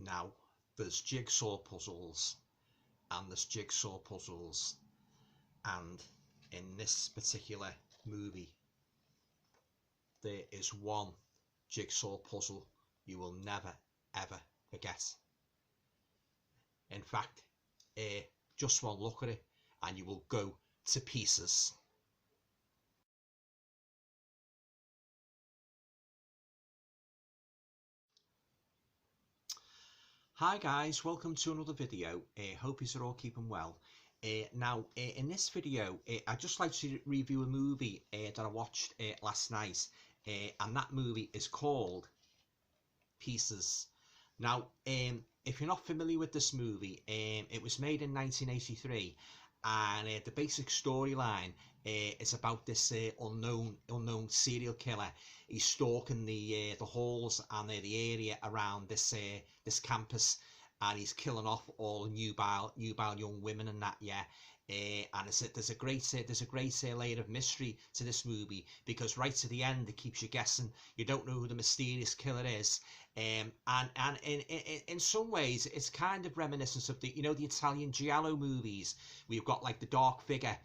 Now, there's jigsaw puzzles and there's jigsaw puzzles, and in this particular movie there is one jigsaw puzzle you will never ever forget. In fact, just one look at it and you will go to pieces. Hi guys, welcome to another video. Hope you're all keeping well. Now in this video I'd just like to review a movie that I watched last night, and that movie is called Pieces. Now if you're not familiar with this movie, it was made in 1983, and the basic storyline is about this unknown serial killer. He's stalking the halls and the area around this campus, and he's killing off all nubile young women and that, yeah. And there's a great layer of mystery to this movie, because right to the end it keeps you guessing. You don't know who the mysterious killer is, and in some ways it's kind of reminiscent of the the Italian giallo movies, where you've got like the dark figure,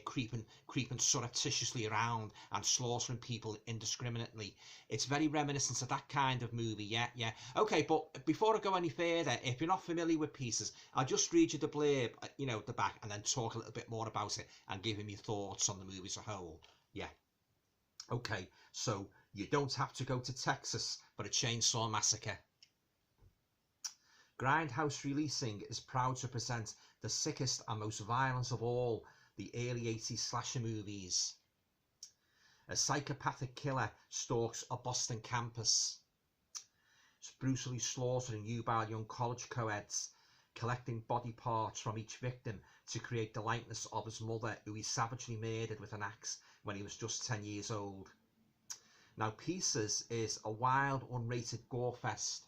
creeping surreptitiously around and slaughtering people indiscriminately. It's very reminiscent of that kind of movie, yeah. Okay, but before I go any further, if you're not familiar with Pieces, I'll just read you the blurb, at the back, and then talk a little bit more about it and give you my thoughts on the movie as a whole, yeah. Okay, so you don't have to go to Texas for a chainsaw massacre. Grindhouse Releasing is proud to present the sickest and most violent of all the early 80s slasher movies. A psychopathic killer stalks a Boston campus, brutally slaughtering nubile young college co-eds, collecting body parts from each victim to create the likeness of his mother, who he savagely murdered with an axe when he was just 10 years old. Now, Pieces is a wild, unrated gore fest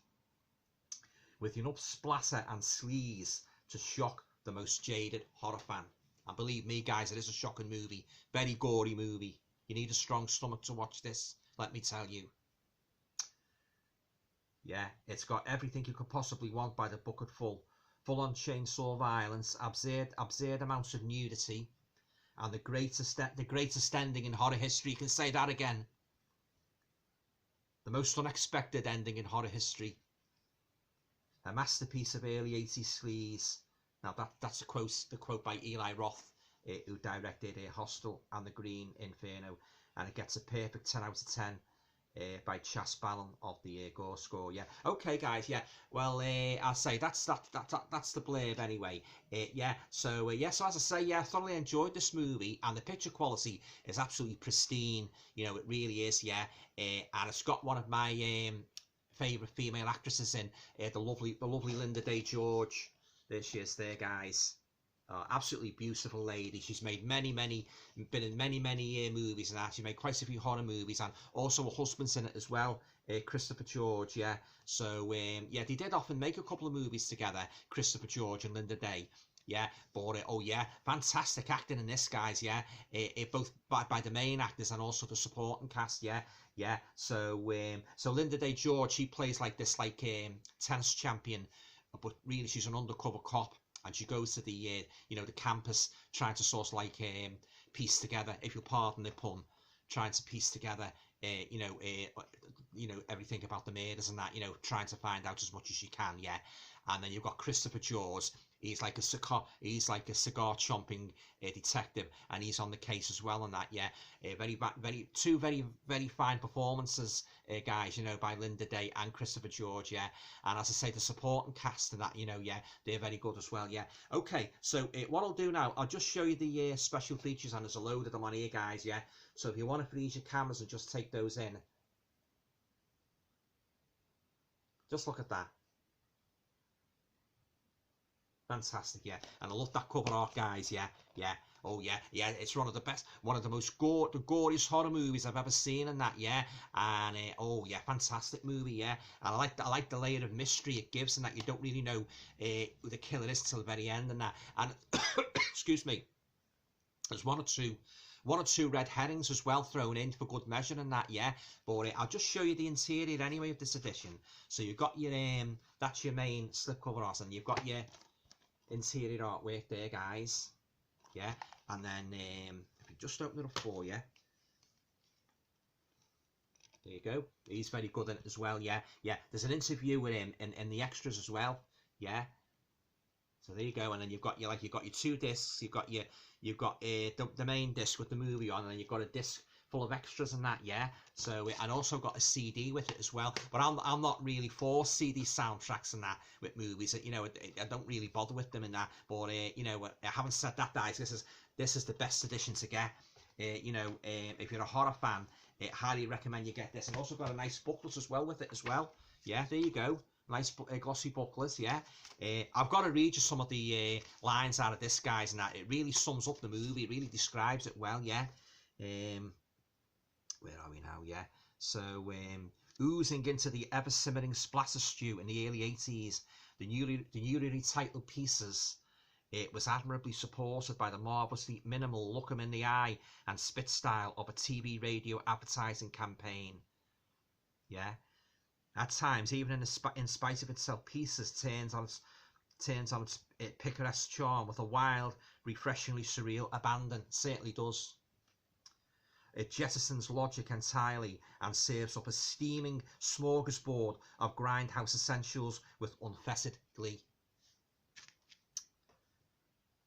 with enough splatter and sleaze to shock the most jaded horror fan. And believe me guys, it is a shocking movie, very gory movie. You need a strong stomach to watch this, let me tell you. Yeah, it's got everything you could possibly want by the bucket full. Full-on chainsaw violence, absurd amounts of nudity, and the greatest ending in horror history. You can say that again. The most unexpected ending in horror history. A masterpiece of early 80s sleaze. Now that's the quote by Eli Roth, who directed Hostel and The Green Inferno, and it gets a perfect 10 out of 10 by Chas Ballon of the Gore Score. Yeah. Okay, guys. Yeah. Well, I'll say that's the blurb anyway. So as I say, yeah, I thoroughly enjoyed this movie, and the picture quality is absolutely pristine. It really is. Yeah. And it's got one of my favourite female actresses in, the lovely Linda Day George. There she is there, guys. Absolutely beautiful lady. She's been in many movies, and that. She made quite a few horror movies, and also her husband's in it as well, Christopher George, yeah. So they did often make a couple of movies together, Christopher George and Linda Day, yeah. But fantastic acting in this, guys, yeah. Both by the main actors and also the supporting cast, yeah. So Linda Day George, she plays like this tennis champion, but really she's an undercover cop, and she goes to the the campus, trying to sort of piece together, if you'll pardon the pun, trying to piece together everything about the murders and that, trying to find out as much as she can, yeah. And then you've got Christopher George. He's like a cigar chomping detective, and he's on the case as well, and that, yeah. Two very fine performances, guys, by Linda Day and Christopher George, yeah. And as I say, the supporting cast and that, yeah, they're very good as well, yeah. Okay, so what I'll do now, I'll just show you the special features, and there's a load of them on here, guys, yeah. So if you want to freeze your cameras and just take those in, just look at that. Fantastic, yeah. And I love that cover art, guys, yeah. Oh yeah, it's one of the best, one of the most the goriest horror movies I've ever seen, and that, yeah. And oh yeah, fantastic movie, yeah. And I like the layer of mystery it gives, and that you don't really know who the killer is till the very end, and that. And excuse me, there's one or two one or two red herrings as well thrown in for good measure and that, yeah. But I'll just show you the interior anyway of this edition. So you've got your that's your main slipcover art, and you've got your interior artwork there, guys, yeah. And then if you just open it up for you, there you go. He's very good at it as well, yeah. There's an interview with him in the extras as well, yeah. So there you go, and then you've got your two discs. You've got the main disc with the movie on, and then you've got a disc full of extras and that, yeah. So and also got a CD with it as well. But I'm not really for CD soundtracks and that with movies. You know, I don't really bother with them and that. But you know, I haven't said that, guys. This is the best edition to get. You know, if you're a horror fan, I highly recommend you get this. And also got a nice booklet as well with it as well. Yeah, there you go. Nice glossy booklet, yeah. I've got to read you some of the lines out of this, guys, and that it really sums up the movie. It really describes it well, yeah. Where are we now? Yeah. So oozing into the ever-simmering splatter stew in the early 80s, the newly retitled Pieces. It was admirably supported by the marvellously minimal look 'em in the eye and spit style of a TV radio advertising campaign. Yeah. At times, even in spite of itself, Pieces turns on its picaresque charm with a wild, refreshingly surreal abandon. It certainly does. It jettisons logic entirely and serves up a steaming smorgasbord of grindhouse essentials with unfettered glee.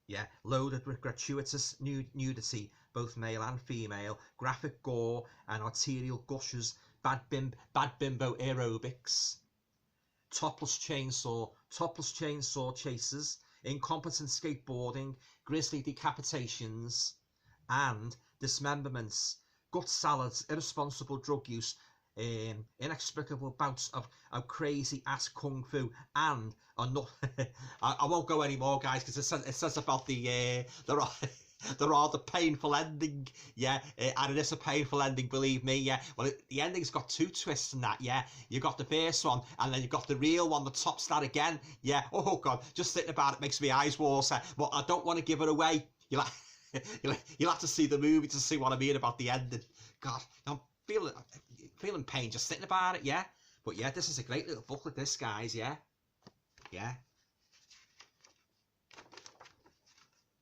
Yeah, loaded with gratuitous nudity, both male and female, graphic gore and arterial gushes, bad bimbo aerobics, topless chainsaw chases, incompetent skateboarding, grisly decapitations and dismemberments, gut salads, irresponsible drug use, inexplicable bouts of crazy ass kung fu, and enough. I won't go anymore, guys, because it says about the rather painful ending, yeah, and it is a painful ending, believe me, yeah. Well, the ending's got two twists in that, yeah. You got the first one, and then you got the real one that tops that again, yeah. Oh god, just thinking about it makes my eyes water. But I don't want to give it away. You'll have to see the movie to see what I mean about the ending. God, I'm feeling pain just thinking about it, yeah. But yeah, this is a great little booklet, this, guys, yeah.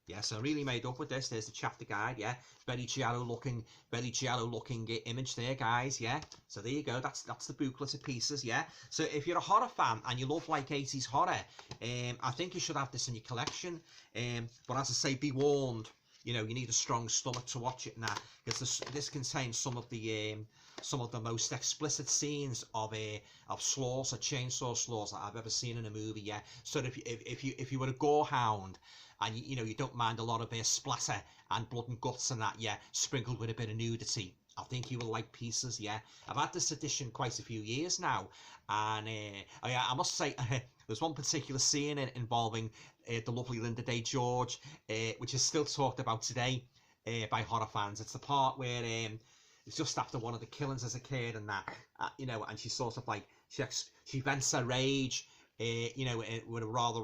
Yeah, so really made up with this. There's the chapter guide, yeah. Very giallo looking image there, guys, yeah. So there you go. That's the booklet of Pieces, yeah. So if you're a horror fan and you love like 80s horror, I think you should have this in your collection. But as I say, be warned. You know, you need a strong stomach to watch it now, because this contains some of the most explicit scenes of slaughter, chainsaw slaughter I've ever seen in a movie. Yeah. So if you were a gore hound and you don't mind a lot of splatter and blood and guts and that, yeah, sprinkled with a bit of nudity, I think you will like Pieces, yeah. I've had this edition quite a few years now, and I must say, there's one particular scene involving the lovely Linda Day George, which is still talked about today by horror fans. It's the part where it's just after one of the killings has occurred and that, and she sort of like, she vents her rage, with a rather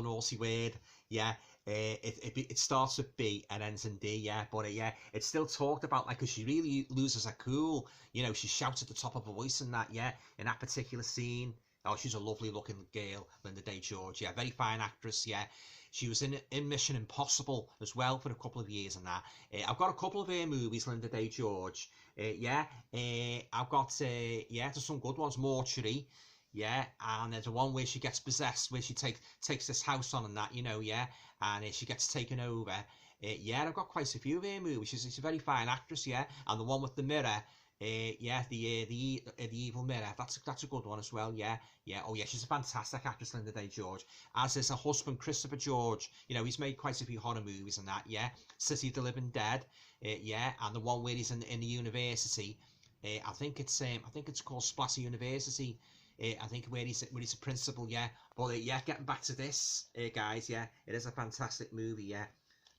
naughty word, yeah. It starts with B and ends in D, yeah, but yeah, it's still talked about, like, because she really loses her cool, she shouts at the top of her voice and that, yeah, in that particular scene. Oh, she's a lovely looking girl, Linda Day George, yeah, very fine actress, yeah. She was in Mission Impossible as well for a couple of years and that. I've got a couple of her movies, Linda Day George, yeah. I've got, there's some good ones, Mortuary, yeah, and there's a one where she gets possessed, where she takes this house on and that, yeah, and she gets taken over. Yeah, I've got quite a few of her movies. She's a very fine actress, yeah, and the one with the mirror, yeah, the evil mirror, that's a good one as well, yeah. Oh yeah, she's a fantastic actress, Linda Day George, as is her husband Christopher George. He's made quite a few horror movies and that, yeah. City of the Living Dead, yeah, and the one where he's in the university, I think it's called Splatter University. I think where he's a principal, yeah. But yeah, getting back to this, guys, yeah, it is a fantastic movie, yeah.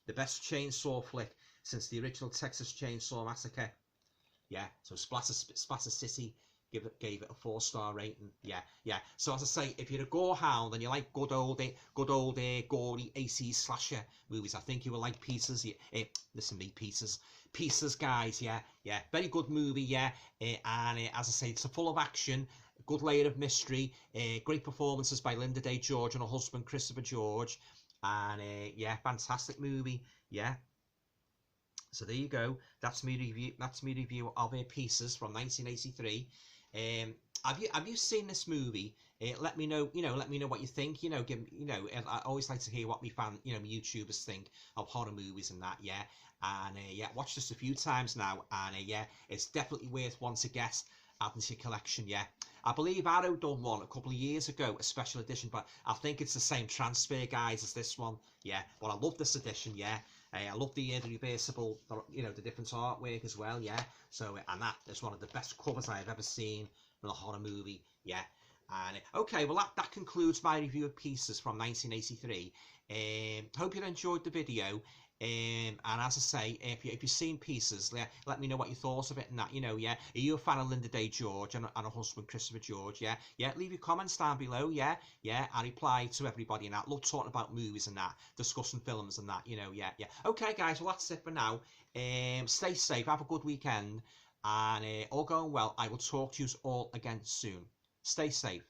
The best chainsaw flick since the original Texas Chainsaw Massacre, yeah. So Splatter City gave it a 4-star rating. Yeah. So as I say, if you're a gore hound and you like good old gory AC slasher movies, I think you will like Pieces. Listen, me, Pieces, guys. Yeah. Very good movie. Yeah. And as I say, it's full of action. Good layer of mystery. Great performances by Linda Day George and her husband Christopher George. And yeah, fantastic movie. Yeah. So there you go. That's me review. That's me review of Pieces from 1983. Have you seen this movie? Let me know. Let me know what you think. Give I always like to hear what me YouTubers think of horror movies and that. Yeah, and yeah, watched this a few times now, and yeah, it's definitely worth one to get adding to your collection. Yeah. I believe Arrow done one a couple of years ago, a special edition, but I think it's the same transfer guys as this one. Yeah, but I love this edition. Yeah. I love the reversible, the different artwork as well, yeah. So, and that is one of the best covers I've ever seen from a horror movie, yeah. And okay, well that concludes my review of Pieces from 1983. Hope you enjoyed the video. And as I say, if you've seen Pieces, let me know what you thought of it and that, yeah. Are you a fan of Linda Day George and her husband Christopher George, yeah? Yeah, leave your comments down below, yeah? Yeah, I reply to everybody and that. Love talking about movies and that, discussing films and that, yeah. Okay, guys, well, that's it for now. Stay safe, have a good weekend, and all going well. I will talk to you all again soon. Stay safe.